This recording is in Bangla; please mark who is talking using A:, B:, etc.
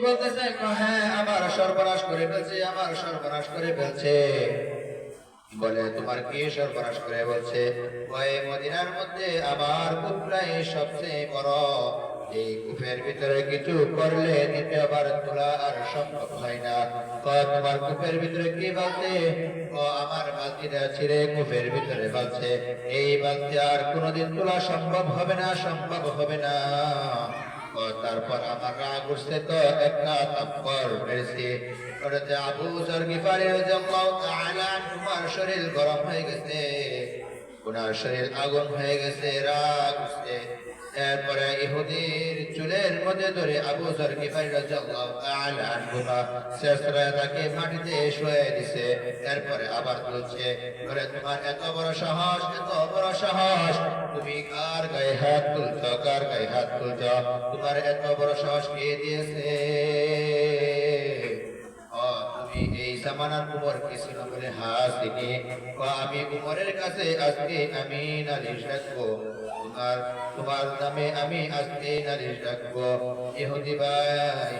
A: বলতেছে, হ্যাঁ আমার সর্বনাশ করে ফেলছে, আমার সর্বনাশ করে ফেলছে। বলে তোমার কি সর্বনাশ করে? বলছে ওই মদিনার মধ্যে আমার কূপটাই সবচেয়ে বড়, এই কূপের ভিতরে কিছু করলে দ্বিতীয়বার তোলা আর সম্ভব হয় না। তোমার কূপের ভিতরে কি বলছে? আমার বালতিটা ছিঁড়ে কূপের ভিতরে বলছে, এই বালতি আর কোনোদিন তোলা সম্ভব হবে না, সম্ভব হবে না। তারপর আমার রাগ উঠছে, তো একটা থাপ্পড় মেরেছি। আবু যর গিফারী রাদিয়াল্লাহু তাআলা, তোমার শরীর গরম হয়ে গেছে, ওনার শরীর আগুন হয়ে গেছে, রাগ উঠছে। এরপরে ইহুদির চুলের মধ্যে ধরে আবু যর গিফারী রাদিয়াল্লাহু তাআলা শেষরায় তাকে মাটিতে শুয়ে দিছে। এরপরে আবার বলছে, বলে তোমার এত বড় সাহস, এত বড় সাহস, তুমি কার গায়ে হাত তুলছ, কার গায়ে হাত তুলছ? তোমার এত বড় সাহস কে দিয়েছে? তুমি এই জামানার উমর কি ছিল? বলে হ্যাঁ তিনি। আমি উমরের কাছে আজকে আমি নালিশ রাখবো, তোমার তোমার নামে আমি আজকে নালিশ রাখবো। ইহুদি ভাই,